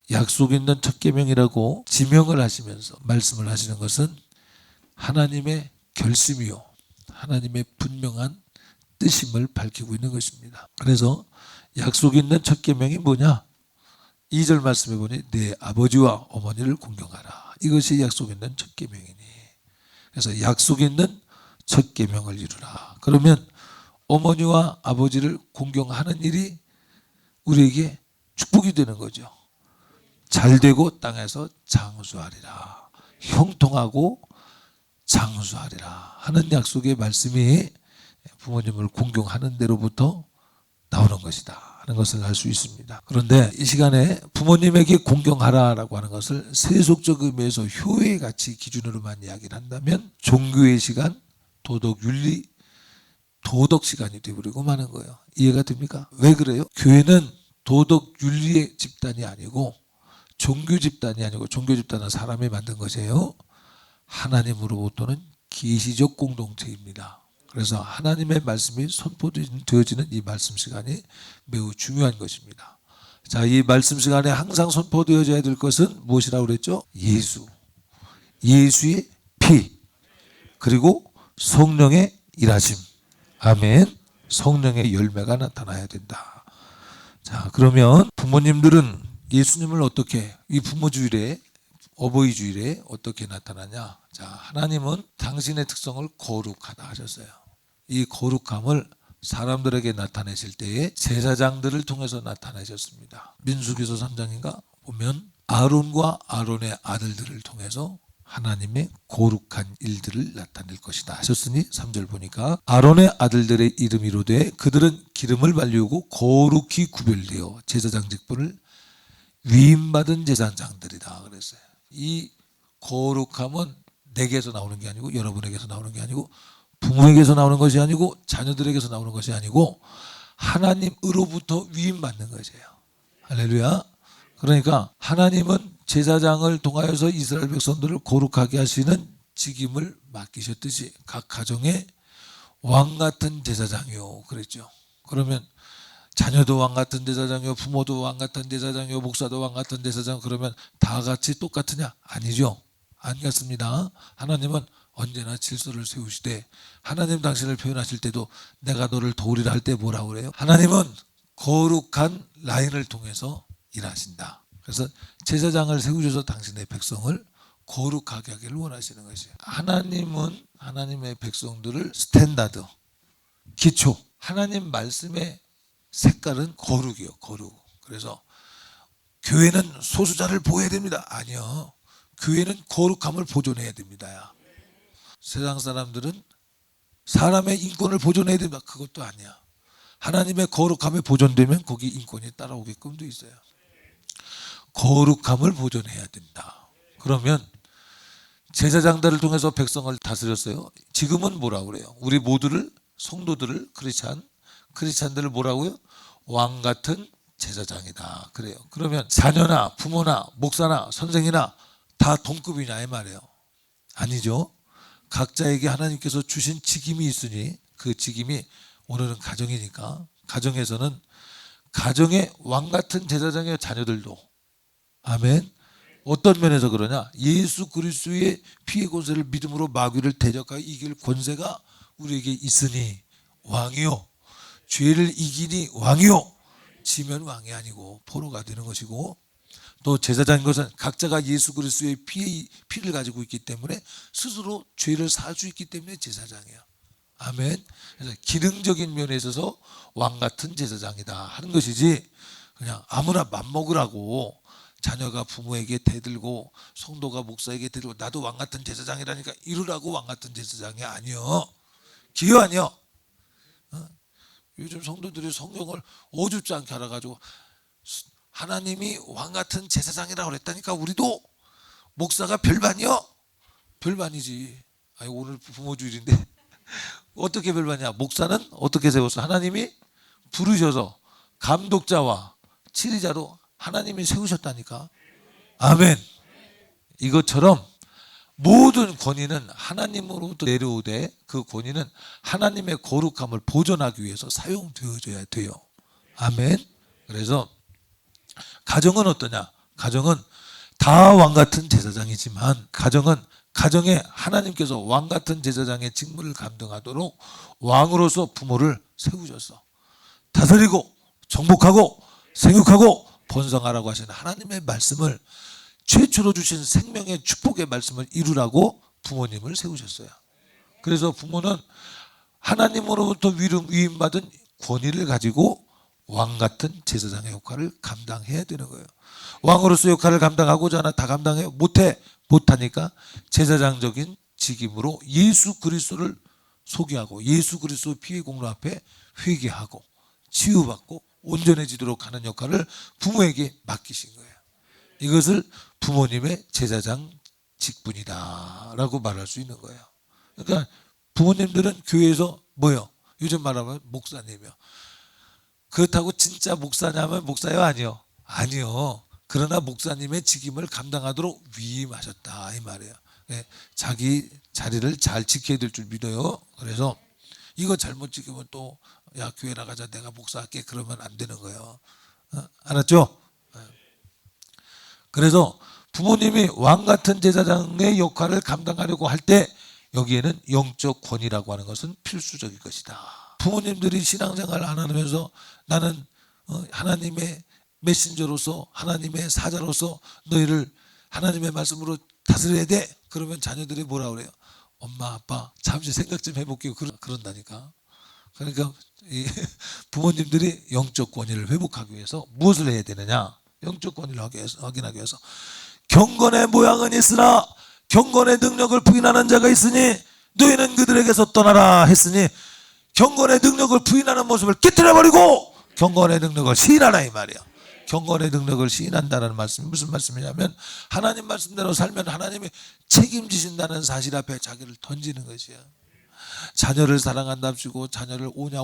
약속 있는 첫 계명이라고 지명을 하시면서 말씀을 하시는 것은 하나님의 결심이요, 하나님의 분명한 뜻임을 밝히고 있는 것입니다. 그래서 약속 있는 첫 계명이 뭐냐? 2절 말씀해 보니 내 아버지와 어머니를 공경하라. 이것이 약속 있는 첫 계명이니. 그래서 약속 있는 첫 계명을 이루라. 그러면 어머니와 아버지를 공경하는 일이 우리에게 축복이 되는 거죠. 잘되고 땅에서 장수하리라. 형통하고 장수하리라 하는 약속의 말씀이 부모님을 공경하는 데로부터 나오는 것이다 하는 것을 알 수 있습니다. 그런데 이 시간에 부모님에게 공경하라라고 하는 것을 세속적 의미에서 효의 가치 기준으로만 이야기를 한다면 종교의 시간, 도덕 윤리, 도덕 시간이 되어버리고 마는 거예요. 이해가 됩니까? 왜 그래요? 교회는 도덕 윤리의 집단이 아니고 종교 집단이 아니고, 종교 집단은 사람이 만든 것이에요. 하나님으로부터는 계시적 공동체입니다. 그래서 하나님의 말씀이 선포되어지는 이 말씀 시간이 매우 중요한 것입니다. 자, 이 말씀 시간에 항상 선포되어져야 될 것은 무엇이라고 그랬죠? 예수, 예수의 피, 그리고 성령의 일하심. 아멘. 성령의 열매가 나타나야 된다. 자, 그러면 부모님들은 예수님을 어떻게, 이 부모주일에, 어버이주일에 어떻게 나타나냐? 자, 하나님은 당신의 특성을 거룩하다 하셨어요. 이 거룩함을 사람들에게 나타내실 때에 제사장들을 통해서 나타내셨습니다. 민수기서 3장인가 보면 아론과 아론의 아들들을 통해서 하나님의 거룩한 일들을 나타낼 것이다 하셨으니 3절 보니까 아론의 아들들의 이름이로되 그들은 기름을 발리우고 거룩히 구별되어 제사장 직분을 위임받은 제사장들이다 그랬어요. 이 거룩함은 내게서 나오는 게 아니고, 여러분에게서 나오는 게 아니고, 부모에게서 나오는 것이 아니고, 자녀들에게서 나오는 것이 아니고 하나님으로부터 위임받는 것이에요. 할렐루야. 그러니까 하나님은 제사장을 통하여서 이스라엘 백성들을 거룩하게 하시는 직임을 맡기셨듯이 각 가정에 왕 같은 제사장이요 그랬죠. 그러면 자녀도 왕 같은 제사장이요, 부모도 왕 같은 제사장이요, 목사도 왕 같은 제사장, 그러면 다 같이 똑같으냐? 아니죠. 안 같습니다. 하나님은 언제나 질서를 세우시되, 하나님 당신을 표현하실 때도 내가 너를 도우리라 할 때 뭐라고 그래요? 하나님은 거룩한 라인을 통해서 일하신다. 그래서 제사장을 세우셔서 당신의 백성을 거룩하게 하기를 원하시는 것이에요. 하나님은 하나님의 백성들을 스탠다드, 기초, 하나님 말씀의 색깔은 거룩이요, 거룩. 그래서 교회는 소수자를 보호해야 됩니다. 아니요. 교회는 거룩함을 보존해야 됩니다. 세상 사람들은 사람의 인권을 보존해야 됩니다. 그것도 아니야. 하나님의 거룩함이 보존되면 거기 인권이 따라오게끔 돼 있어요. 거룩함을 보존해야 된다. 그러면 제사장들을 통해서 백성을 다스렸어요. 지금은 뭐라고 그래요? 우리 모두를, 성도들을, 크리스찬들을 뭐라고요? 왕 같은 제사장이다 그래요. 그러면 자녀나 부모나 목사나 선생이나 다 동급이냐 이 말이에요. 아니죠. 각자에게 하나님께서 주신 직임이 있으니 그 직임이, 오늘은 가정이니까 가정에서는 가정의 왕 같은 제사장의 자녀들도, 아멘. 어떤 면에서 그러냐? 예수 그리스도의 피의 권세를 믿음으로 마귀를 대적하여 이길 권세가 우리에게 있으니 왕이요, 죄를 이기니 왕이요, 지면 왕이 아니고 포로가 되는 것이고, 또 제사장인 것은 각자가 예수 그리스도의 피를 가지고 있기 때문에 스스로 죄를 살 수 있기 때문에 제사장이야. 아멘. 그래서 기능적인 면에 있어서 왕 같은 제사장이다 하는 것이지, 그냥 아무나 맘먹으라고 자녀가 부모에게 대들고 성도가 목사에게 대들고 나도 왕 같은 제사장이라니까 이루라고 왕 같은 제사장이 아니요. 기여 아니요. 요즘 성도들이 성경을 어줍지 않게 알아가지고 하나님이 왕 같은 제사장이라고 그랬다니까 우리도 목사가 별반이요? 별반이지. 아니, 오늘 부모주일인데 어떻게 별반이야? 목사는 어떻게 세웠어? 하나님이 부르셔서 감독자와 치리자로 하나님이 세우셨다니까. 아멘. 이것처럼 모든 권위는 하나님으로부터 내려오되 그 권위는 하나님의 거룩함을 보존하기 위해서 사용되어져야 돼요. 아멘. 그래서 가정은 어떠냐? 가정은 다 왕같은 제사장이지만 가정에 하나님께서 왕같은 제사장의 직무를 감당하도록 왕으로서 부모를 세우셨어. 다스리고 정복하고 생육하고 번성하라고 하시는 하나님의 말씀을, 최초로 주신 생명의 축복의 말씀을 이루라고 부모님을 세우셨어요. 그래서 부모는 하나님으로부터 위임받은 권위를 가지고 왕같은 제사장의 역할을 감당해야 되는 거예요. 왕으로서 역할을 감당하고자 하나 다 감당해 못하니까 제사장적인 직임으로 예수 그리스도를 소개하고 예수 그리스도 피의 공로 앞에 회개하고 치유받고 온전해지도록 하는 역할을 부모에게 맡기신 거예요. 이것을 부모님의 제사장 직분이다 라고 말할 수 있는 거예요. 그러니까 부모님들은 교회에서 뭐요? 요즘 말하면 목사님이요. 그렇다고 진짜 목사냐면 목사요? 아니요. 아니요. 그러나 목사님의 직임을 감당하도록 위임하셨다 이 말이에요. 자기 자리를 잘 지켜야 될 줄 믿어요. 그래서 이거 잘못 지키면 또 야 교회 나가자 내가 목사할게 그러면 안 되는 거예요. 알았죠? 그래서 부모님이 왕같은 제사장의 역할을 감당하려고 할 때 여기에는 영적 권위라고 하는 것은 필수적인 것이다. 부모님들이 신앙생활을 안 하면서 나는 하나님의 메신저로서 하나님의 사자로서 너희를 하나님의 말씀으로 다스려야 돼. 그러면 자녀들이 뭐라 그래요? 엄마 아빠 잠시 생각 좀 해볼게요. 그런다니까. 그러니까 이 부모님들이 영적 권위를 회복하기 위해서 무엇을 해야 되느냐? 영적 권위를 확인하기 위해서 경건의 모양은 있으나 경건의 능력을 부인하는 자가 있으니 너희는 그들에게서 떠나라 했으니 경건의 능력을 부인하는 모습을 깨뜨려버리고 경건의 능력을 시인하라 이 말이야. 경건의 능력을 시인한다는 말씀이 무슨 말씀이냐면 하나님 말씀대로 살면 하나님이 책임지신다는 사실 앞에 자기를 던지는 것이야. 자녀를 사랑한답시고 자녀를 오냐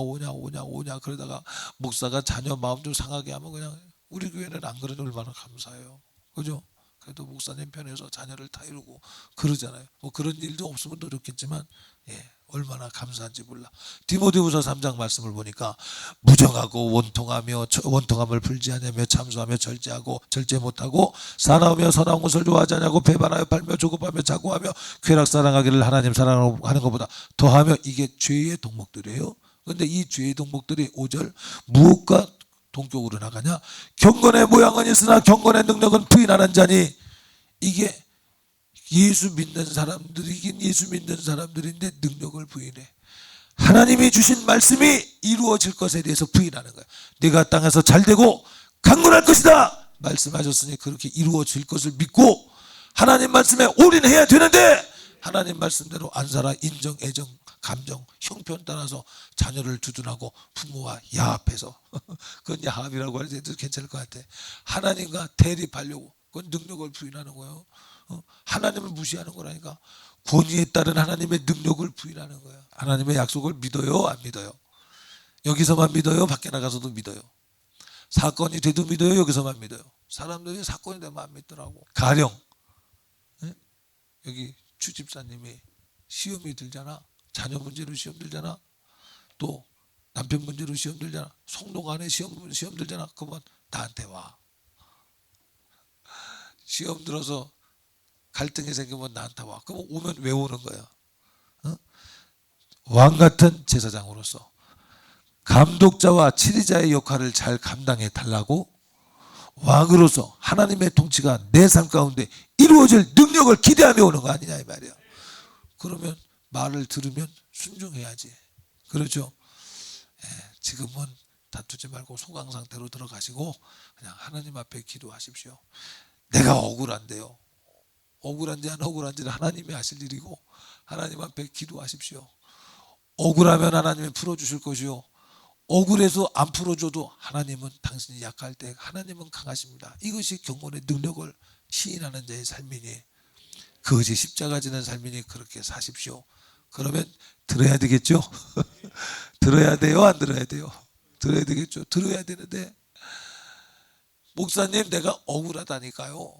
그러다가 목사가 자녀 마음 좀 상하게 하면 그냥 우리 교회는 안 그러니 얼마나 감사해요. 그죠? 그래도 목사님 편에서 자녀를 다 이루고 그러잖아요. 뭐 그런 일도 없으면 더 좋겠지만 얼마나 감사한지 몰라. 디모데후서 3장 말씀을 보니까 무정하고 원통함을 풀지하냐며 참수하며 절제하고 절제 못하고 사나우며 선한 것을 좋아하지 않냐고 배반하여 팔며 조급하며 자고하며 쾌락 사랑하기를 하나님 사랑하는 것보다 더하며 이게 죄의 동목들이에요. 그런데 이 죄의 동목들이 5절 무엇과 동격으로 나가냐? 경건의 모양은 있으나 경건의 능력은 부인하는 자니. 이게 예수 믿는 사람들이긴 예수 믿는 사람들인데 능력을 부인해. 하나님이 주신 말씀이 이루어질 것에 대해서 부인하는 거야. 내가 땅에서 잘되고 강건할 것이다 말씀하셨으니 그렇게 이루어질 것을 믿고 하나님 말씀에 올인해야 되는데 하나님 말씀대로 안 살아. 인정, 애정, 감정, 형편 따라서 자녀를 두둔하고 부모와 야합해서 그건 야합이라고 해도 괜찮을 것 같아. 하나님과 대립하려고 그건 능력을 부인하는 거예요. 하나님을 무시하는 거라니까. 권위에 따른 하나님의 능력을 부인하는 거예요. 하나님의 약속을 믿어요 안 믿어요? 여기서만 믿어요 밖에 나가서도 믿어요? 사건이 돼도 믿어요 여기서만 믿어요? 사람들이 사건이 되면 안 믿더라고. 가령 여기 주집사님이 시험이 들잖아. 자녀 문제로 시험 들잖아. 또 남편 문제로 시험 들잖아. 성도가 안에 시험 들잖아. 그러면 나한테 와. 시험 들어서 갈등이 생기면 나한테 와. 그럼 오면 왜 오는 거야? 왕같은 제사장으로서 감독자와 치리자의 역할을 잘 감당해 달라고 왕으로서 하나님의 통치가 내 삶 가운데 이루어질 능력을 기대하며 오는 거 아니냐 이 말이야. 그러면 말을 들으면 순종해야지. 그렇죠? 지금은 다투지 말고 소강 상태로 들어가시고 그냥 하나님 앞에 기도하십시오. 내가 억울한데요. 억울한지 안 억울한지는 하나님이 아실 일이고 하나님 앞에 기도하십시오. 억울하면 하나님이 풀어주실 것이요. 억울해서 안 풀어줘도 하나님은 당신이 약할 때 하나님은 강하십니다. 이것이 경건의 능력을 시인하는 자의 삶이니 그것이 십자가 지는 삶이니 그렇게 사십시오. 그러면 들어야 되겠죠? 들어야 돼요? 안 들어야 돼요? 들어야 되겠죠? 들어야 되는데 목사님 내가 억울하다니까요.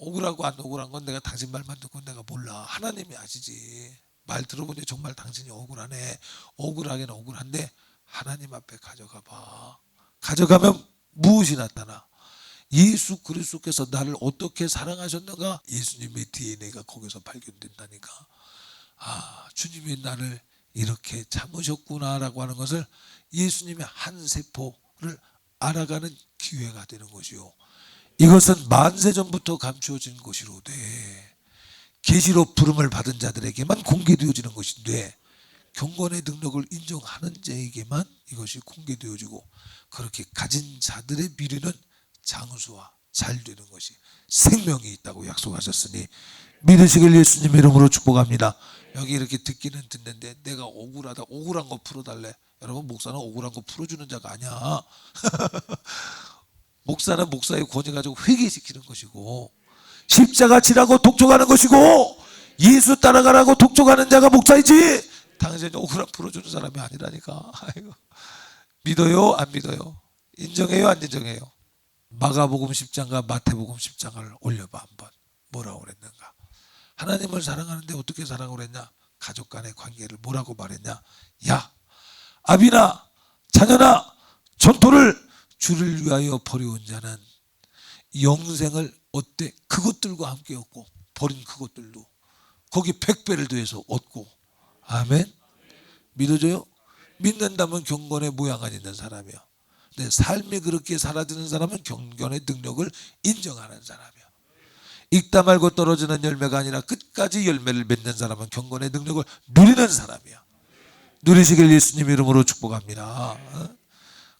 억울하고 안 억울한 건 내가 당신 말만 듣고 내가 몰라. 하나님이 아시지. 말 들어보니 정말 당신이 억울하네. 억울하긴 억울한데 하나님 앞에 가져가 봐. 가져가면 무엇이 나타나? 예수 그리스도께서 나를 어떻게 사랑하셨는가? 예수님의 DNA가 거기서 발견된다니까. 아, 주님이 나를 이렇게 참으셨구나라고 하는 것을 예수님의 한 세포를 알아가는 기회가 되는 것이요. 이것은 만세 전부터 감추어진 것이로되 계시로 부름을 받은 자들에게만 공개되어지는 것인데 경건의 능력을 인정하는 자에게만 이것이 공개되어지고 그렇게 가진 자들의 미래는 장수와 잘 되는 것이 생명이 있다고 약속하셨으니 믿으시길 예수님 이름으로 축복합니다. 여기 이렇게 듣기는 듣는데 내가 억울하다, 억울한 거 풀어달래. 여러분, 목사는 억울한 거 풀어주는 자가 아니야. 목사는 목사의 권위 가지고 회개시키는 것이고 십자가 지라고 독촉하는 것이고 예수 따라가라고 독촉하는 자가 목사이지 당신이 억울한 풀어주는 사람이 아니라니까. 아이고. 믿어요 안 믿어요? 인정해요 안 인정해요? 마가복음 10장과 마태복음 10장을 올려봐 한번. 뭐라고 그랬는가? 하나님을 사랑하는데 어떻게 사랑을 그랬냐? 가족 간의 관계를 뭐라고 말했냐? 야, 아비나 자녀나 전토를 주를 위하여 버려온 자는 영생을 어때? 그것들과 함께 얻고 버린 그것들도 거기 100배를 더해서 얻고. 아멘. 믿어져요? 믿는다면 경건의 모양은 있는 사람이요. 근데 삶이 그렇게 살아드는 사람은 경건의 능력을 인정하는 사람이요. 읽다 말고 떨어지는 열매가 아니라 끝까지 열매를 맺는 사람은 경건의 능력을 누리는 사람이야. 누리시길 예수님 이름으로 축복합니다.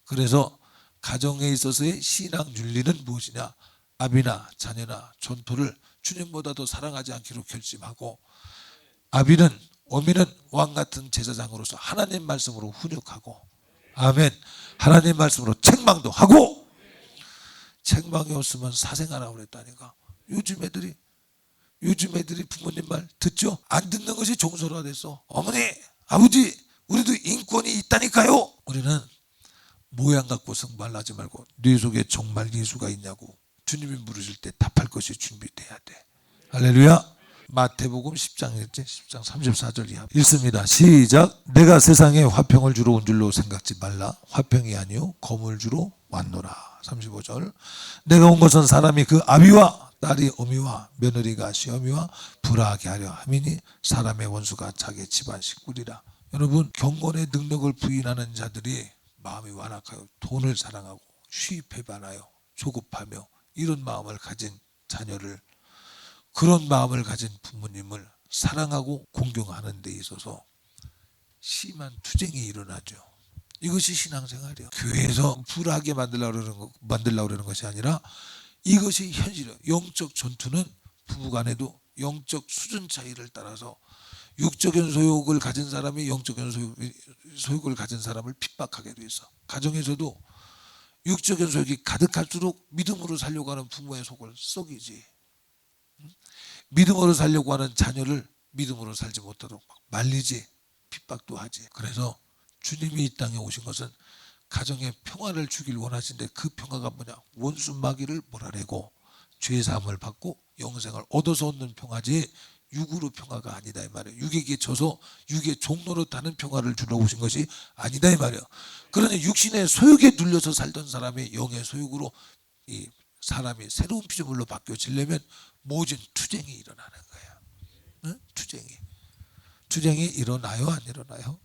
그래서 가정에 있어서의 신앙 윤리는 무엇이냐? 아비나 자녀나 전토를 주님보다도 사랑하지 않기로 결심하고 아비는 어미는 왕같은 제사장으로서 하나님 말씀으로 훈육하고 아멘. 하나님 말씀으로 책망도 하고. 책망이 없으면 사생하라고 그랬다니까. 요즘 애들이 부모님 말 듣죠? 안 듣는 것이 종소리가 됐어. 어머니 아버지 우리도 인권이 있다니까요. 우리는 모양 갖고 승부하지 말고 뇌 속에 정말 예수가 있냐고 주님이 물으실 때 답할 것이 준비돼야 돼. 할렐루야. 마태복음 10장 34절 이하 읽습니다. 시작. 내가 세상에 화평을 주러 온 줄로 생각지 말라. 화평이 아니요 검을 주러 왔노라. 35절. 내가 온 것은 사람이 그 아비와 딸이 어미와 며느리가 시어미와 불화하게 하려 함이니 사람의 원수가 자기 집안 식구리라. 여러분, 경건의 능력을 부인하는 자들이 마음이 완악하여 돈을 사랑하고 수입해 받아요. 조급하며 이런 마음을 가진 자녀를, 그런 마음을 가진 부모님을 사랑하고 공경하는 데 있어서 심한 투쟁이 일어나죠. 이것이 신앙생활이에요. 교회에서 불하게 만들려고 그러는 것이 아니라 이것이 현실이에요. 영적 전투는 부부간에도 영적 수준 차이를 따라서 육적인 소욕을 가진 사람이 영적인 소욕을 가진 사람을 핍박하게 돼 있어. 가정에서도 육적인 소욕이 가득할수록 믿음으로 살려고 하는 부모의 속을 썩이지. 믿음으로 살려고 하는 자녀를 믿음으로 살지 못하도록 말리지, 핍박도 하지. 그래서 주님이 이 땅에 오신 것은 가정에 평화를 주길 원하시는데 그 평화가 뭐냐? 원수 마귀를 몰아내고 죄사함을 받고 영생을 얻어서 얻는 평화지 육으로 평화가 아니다 이 말이에요. 육에게 져서 육의 종노릇하는 평화를 주러 오신 것이 아니다 이 말이에요. 그러니 육신의 소욕에 눌려서 살던 사람이 영의 소욕으로 이 사람이 새로운 피조물로 바뀌어지려면 모진 투쟁이 일어나는 거예요. 응? 투쟁이 일어나요 안 일어나요?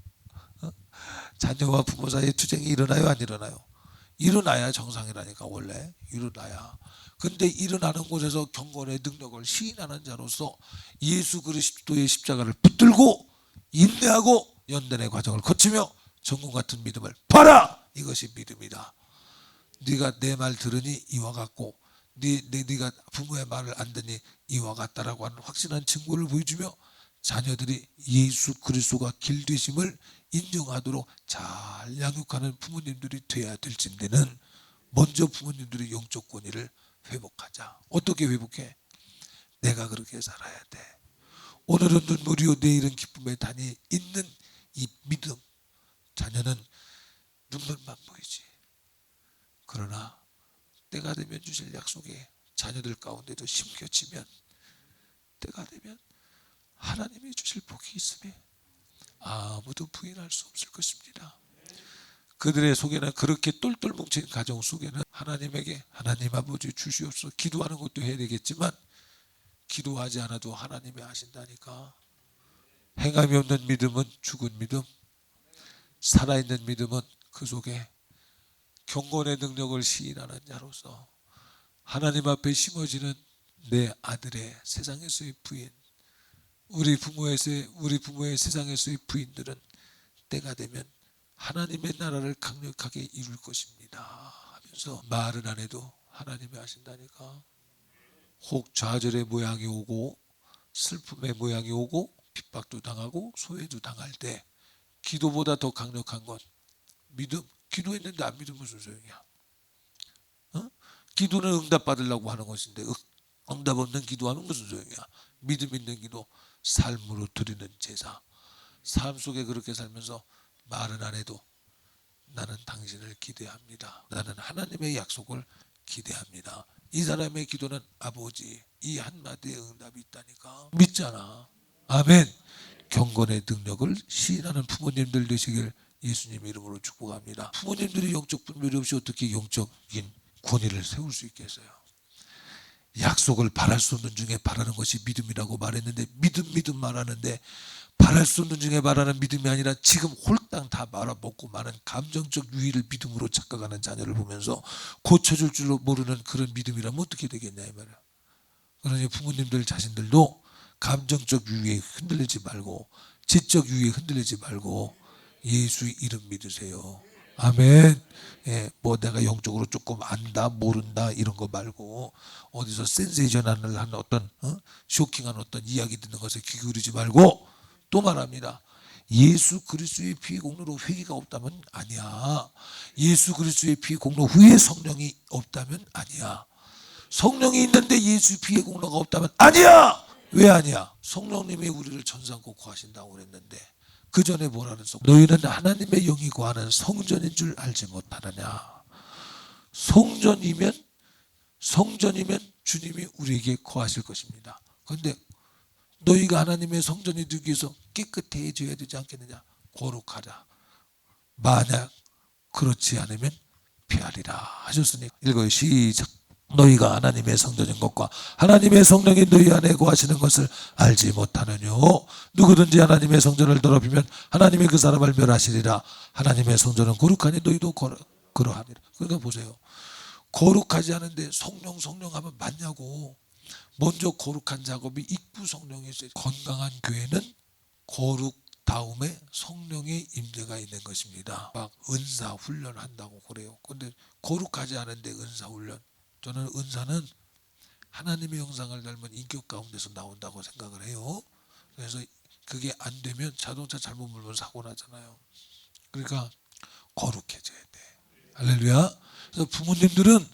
자녀와 부모 사이에 투쟁이 일어나요 안 일어나요? 일어나야 정상이라니까. 원래 일어나야. 근데 일어나는 곳에서 경건의 능력을 시인하는 자로서 예수 그리스도의 십자가를 붙들고 인내하고 연단의 과정을 거치며 전군 같은 믿음을 봐라. 이것이 믿음이다. 네가 내 말 들으니 이와 같고 네가 부모의 말을 안 듣니 이와 같다라고 하는 확실한 증거를 보여주며 자녀들이 예수 그리스도가 길 되심을 인정하도록 잘 양육하는 부모님들이 돼야 될진데는 먼저 부모님들의 영적 권위를 회복하자. 어떻게 회복해? 내가 그렇게 살아야 돼. 오늘은 눈물이요 내일은 기쁨의 단이 있는 이 믿음. 자녀는 눈물만 보이지. 그러나 때가 되면 주실 약속에 자녀들 가운데도 심겨지면 때가 되면 하나님이 주실 복이 있음에 아무도 부인할 수 없을 것입니다. 그들의 속에는, 그렇게 똘똘 뭉친 가정 속에는 하나님에게 하나님 아버지 주시옵소서 기도하는 것도 해야 되겠지만 기도하지 않아도 하나님이 아신다니까. 행함이 없는 믿음은 죽은 믿음, 살아있는 믿음은 그 속에 경건의 능력을 시인하는 자로서 하나님 앞에 심어지는 내 아들의 세상에서의 부인, 우리 부모의 세상에서의 부인들은 때가 되면 하나님의 나라를 강력하게 이룰 것입니다 하면서 말은 안 해도 하나님이 아신다니까. 혹 좌절의 모양이 오고 슬픔의 모양이 오고 핍박도 당하고 소외도 당할 때 기도보다 더 강력한 건 믿음. 기도했는데 안 믿으면 무슨 소용이야? 기도는 응답 받으려고 하는 것인데 응답 없는 기도하면 무슨 소용이야? 믿음 있는 기도, 삶으로 드리는 제사. 삶 속에 그렇게 살면서 말은 안 해도 나는 당신을 기대합니다. 나는 하나님의 약속을 기대합니다. 이 사람의 기도는 아버지 이 한마디의 응답이 있다니까. 믿잖아. 아멘. 경건의 능력을 시인하는 부모님들 되시길 예수님 이름으로 축복합니다. 부모님들이 영적 분별이 없이 어떻게 영적인 권위를 세울 수 있겠어요? 약속을 바랄 수 없는 중에 바라는 것이 믿음이라고 말했는데 믿음 말하는데 바랄 수 없는 중에 바라는 믿음이 아니라 지금 홀딱 다 말아먹고 많은 감정적 유의를 믿음으로 착각하는 자녀를 보면서 고쳐줄 줄 모르는 그런 믿음이라면 어떻게 되겠냐 이 말이야. 그러니 부모님들 자신들도 감정적 유의에 흔들리지 말고 지적 유의에 흔들리지 말고 예수 이름 믿으세요. 아멘. 예, 뭐 내가 영적으로 조금 안다 모른다 이런 거 말고 어디서 센세이션을 하는 어떤 쇼킹한 어떤 이야기 듣는 것에 귀 기울이지 말고 또 말합니다. 예수 그리스도의 피의 공로로 회개가 없다면 아니야. 예수 그리스도의 피의 공로 후에 성령이 없다면 아니야. 성령이 있는데 예수 피의 공로가 없다면 아니야. 왜 아니야? 성령님이 우리를 천상고 구하신다고 그랬는데 그 전에 뭐라 그랬어? 너희는 하나님의 영이 구하는 성전인 줄 알지 못하느냐. 성전이면 주님이 우리에게 구하실 것입니다. 그런데 너희가 하나님의 성전이 되기 위해서 깨끗해져야 되지 않겠느냐. 거룩하자. 만약 그렇지 않으면 피하리라 하셨으니 읽어요. 시작. 너희가 하나님의 성전인 것과 하나님의 성령이 너희 안에 거하시는 것을 알지 못하느뇨. 누구든지 하나님의 성전을 더럽히면 하나님의 그 사람을 멸하시리라. 하나님의 성전은 거룩하니 너희도 그러하니라. 그러니까 보세요. 거룩하지 않은데 성령 하면 맞냐고. 먼저 거룩한 작업이 입구 성령이 있어요. 건강한 교회는 거룩 다음에 성령의 임재가 있는 것입니다. 막 은사 훈련한다고 그래요. 근데 거룩하지 않은데 은사 훈련. 저는 은사는 하나님의 형상을 닮은 인격 가운데서 나온다고 생각을 해요. 그래서 그게 안 되면 자동차 잘못 몰면 사고 나잖아요. 그러니까 거룩해져야 돼. 할렐루야. 그래서 부모님들은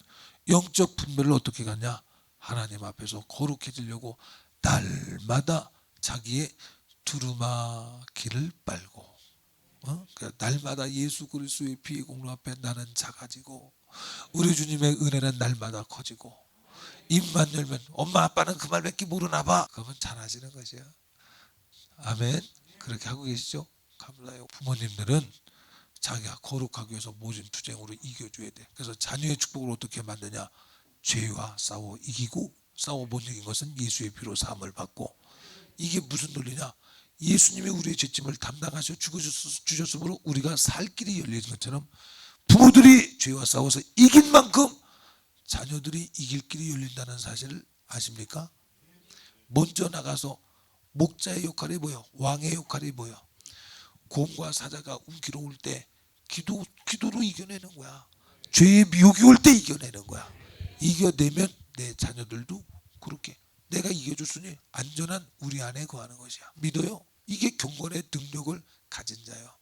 영적 분별을 어떻게 갖냐? 하나님 앞에서 거룩해지려고 날마다 자기의 두루마기를 빨고 그러니까 날마다 예수 그리스도의 피의 공로 앞에 나는 작아지고 우리 주님의 은혜는 날마다 커지고 입만 열면 엄마 아빠는 그 말밖에 모르나 봐. 그러면 잘하시는 것이야. 아멘. 그렇게 하고 계시죠? 감사해요. 부모님들은 자기가 거룩하기 위해서 모진 투쟁으로 이겨줘야 돼. 그래서 자녀의 축복을 어떻게 만드냐? 죄와 싸워 이기고 싸워 못 이긴 것은 예수의 피로 사함을 받고. 이게 무슨 논리냐? 예수님이 우리의 죄짐을 담당하셔 주셨으므로 우리가 살 길이 열린 것처럼 부모들이 죄와 싸워서 이긴 만큼 자녀들이 이길 길이 열린다는 사실을 아십니까? 먼저 나가서 목자의 역할이 뭐예요? 왕의 역할이 뭐예요? 곰과 사자가 움키러 올 때 기도로 이겨내는 거야. 죄의 미혹이 올 때 이겨내는 거야. 이겨내면 내 자녀들도 그렇게 내가 이겨줬으니 안전한 우리 안에 거하는 것이야. 믿어요? 이게 경건의 능력을 가진 자예요.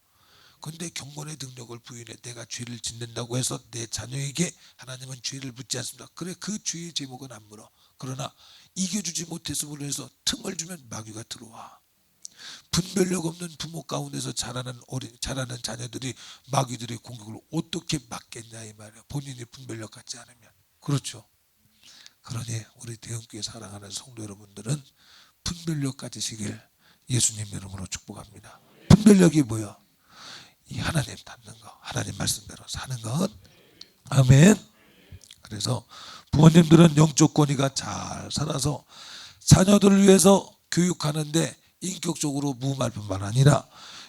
그런데 경건의 능력을 부인해 내가 죄를 짓는다고 해서 내 자녀에게 하나님은 죄를 묻지 않습니다. 그래 그 죄의 제목은 안 물어. 그러나 이겨주지 못했음으로 해서 틈을 주면 마귀가 들어와. 분별력 없는 부모 가운데서 자라는 자녀들이 마귀들의 공격을 어떻게 막겠냐 이 말이야. 본인이 분별력 갖지 않으면. 그렇죠. 그러니 우리 대형교회 사랑하는 성도 여러분들은 분별력 가지시길 예수님 이름으로 축복합니다. 분별력이 뭐야? 이 하나님 닮는 거, 하나님 말씀대로 사는 것. 아멘. 그래서 부모님들은 영적 권위가 잘 살아서 자녀들을 위해서 교육하는데 인격적으로 무할 뿐만 아니라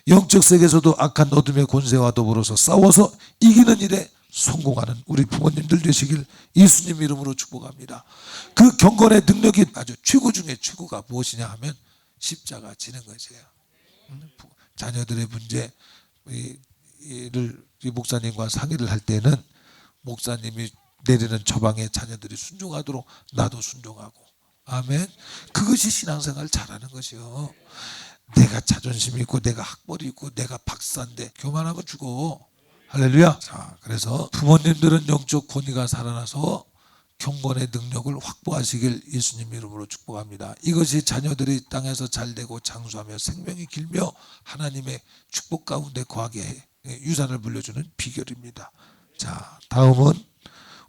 영적 세계에서도 악한 어둠의 권세와 더불어서 싸워서 이기는 일에 성공하는 우리 부모님들 되시길 예수님 이름으로 축복합니다. 그 경건의 능력이 아주 최고 중에 최고가 무엇이냐 하면 십자가 지는 것이에요. 자녀들의 문제를 목사님과 상의를 할 때는 목사님이 내리는 처방에 자녀들이 순종하도록 나도 순종하고, 아멘. 그것이 신앙생활 잘하는 것이요. 내가 자존심 있고 내가 학벌이 있고 내가 박사인데 교만하면 죽어. 할렐루야. 자, 그래서 부모님들은 영적 권위가 살아나서 경건의 능력을 확보하시길 예수님 이름으로 축복합니다. 이것이 자녀들이 땅에서 잘되고 장수하며 생명이 길며 하나님의 축복 가운데 거하게 유산을 물려주는 비결입니다. 자, 다음은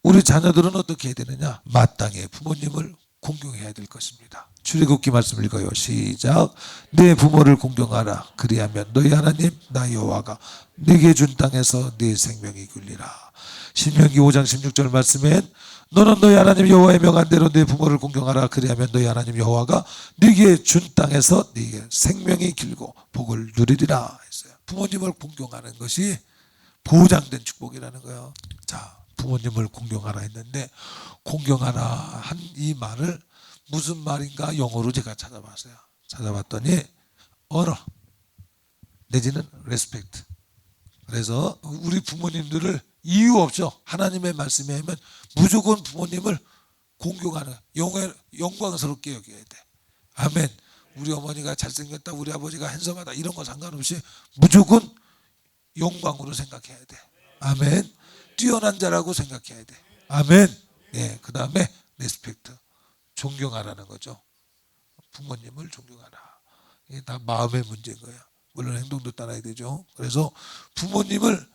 우리 자녀들은 어떻게 해야 되느냐? 마땅히 부모님을 공경해야 될 것입니다. 출애굽기 말씀 읽어요. 시작. 내 부모를 공경하라. 그리하면 너희 하나님 나 여호와가 네게 준 땅에서 네 생명이 길리라. 신명기 5장 16절 말씀엔 너는 너희 하나님 여호와의 명한 대로 네 부모를 공경하라. 그리하면 너희 하나님 여호와가 네게 준 땅에서 네게 생명이 길고 복을 누리리라 했어요. 부모님을 공경하는 것이 보장된 축복이라는 거예요. 자, 부모님을 공경하라 했는데 공경하라 한 이 말을 무슨 말인가 영어로 제가 찾아봤어요. 찾아봤더니 honor 내지는 respect. 그래서 우리 부모님들을 이유 없죠. 하나님의 말씀에 하면 무조건 부모님을 공경하는, 영광스럽게 여겨야 돼. 아멘. 우리 어머니가 잘생겼다, 우리 아버지가 핸섬하다 이런 거 상관없이 무조건 영광으로 생각해야 돼. 아멘. 뛰어난 자라고 생각해야 돼. 아멘. 예, 그 다음에 리스펙트, 존경하라는 거죠. 부모님을 존경하라. 이게 다 마음의 문제인 거야. 물론 행동도 따라야 되죠. 그래서 부모님을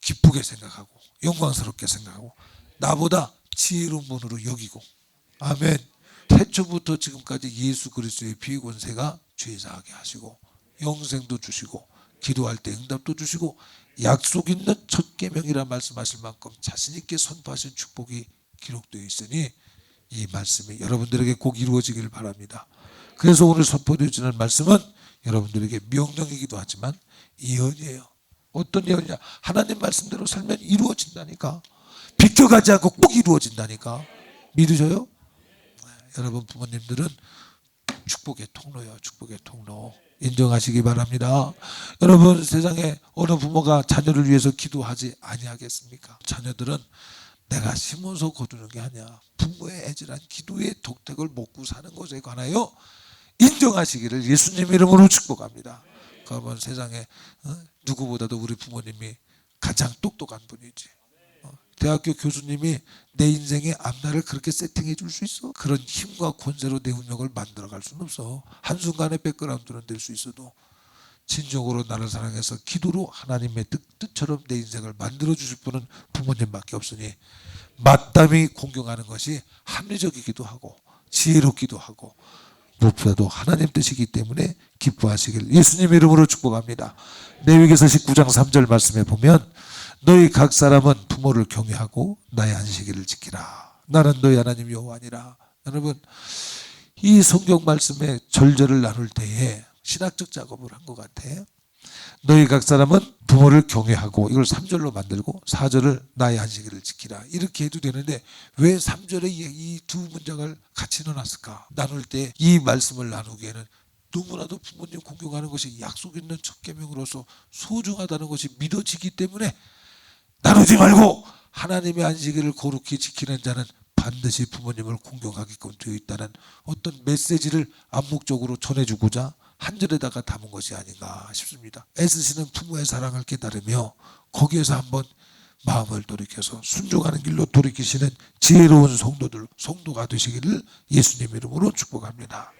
기쁘게 생각하고 영광스럽게 생각하고 나보다 지혜로운 분으로 여기고, 아멘. 태초부터 지금까지 예수 그리스도의 비권세가 죄사하게 하시고 영생도 주시고 기도할 때 응답도 주시고 약속 있는 첫 계명이라 말씀하실 만큼 자신 있게 선포하신 축복이 기록되어 있으니 이 말씀이 여러분들에게 꼭 이루어지길 바랍니다. 그래서 오늘 선포되어지는 말씀은 여러분들에게 명령이기도 하지만 예언이에요. 어떤 예언이냐? 하나님 말씀대로 살면 이루어진다니까. 비껴가지 않고 꼭 이루어진다니까. 믿으셔요? 여러분 부모님들은 축복의 통로예요. 축복의 통로. 인정하시기 바랍니다. 여러분 세상에 어느 부모가 자녀를 위해서 기도하지 아니하겠습니까? 자녀들은 내가 심어서 거두는 게 아니야. 부모의 애절한 기도의 덕택을 먹고 사는 것에 관하여 인정하시기를 예수님 이름으로 축복합니다. 그러면 세상에 누구보다도 우리 부모님이 가장 똑똑한 분이지. 대학교 교수님이 내 인생의 앞날을 그렇게 세팅해 줄 수 있어? 그런 힘과 권세로 내 운명을 만들어갈 수는 없어. 한순간에 백그라운드는 될 수 있어도 진정으로 나를 사랑해서 기도로 하나님의 뜻처럼 내 인생을 만들어 주실 분은 부모님밖에 없으니 마땅히 공경하는 것이 합리적이기도 하고 지혜롭기도 하고 무엇보다도 하나님 뜻이기 때문에 기뻐하시길 예수님 이름으로 축복합니다. 레위기서 19장 3절 말씀에 보면 너희 각 사람은 부모를 경외하고 나의 안식일을 지키라. 나는 너희 하나님 여호와니라. 여러분 이 성경 말씀의 절절을 나눌 때에 신학적 작업을 한 것 같아. 너희 각 사람은 부모를 경외하고 이걸 3절로 만들고 4절을 나의 안식일을 지키라 이렇게 해도 되는데 왜 3절에 이 두 문장을 같이 넣어놨을까? 나눌 때 이 말씀을 나누기에는 너무나도 부모님 공경하는 것이 약속 있는 첫 계명으로서 소중하다는 것이 믿어지기 때문에 나누지 말고 하나님의 안식일을 거룩히 지키는 자는 반드시 부모님을 공경하게끔 되어 있다는 어떤 메시지를 암묵적으로 전해주고자 한 절에다가 담은 것이 아닌가 싶습니다. 애쓰시는 부모의 사랑을 깨달으며 거기에서 한번 마음을 돌이켜서 순종하는 길로 돌이키시는 지혜로운 성도가 되시기를 예수님 이름으로 축복합니다.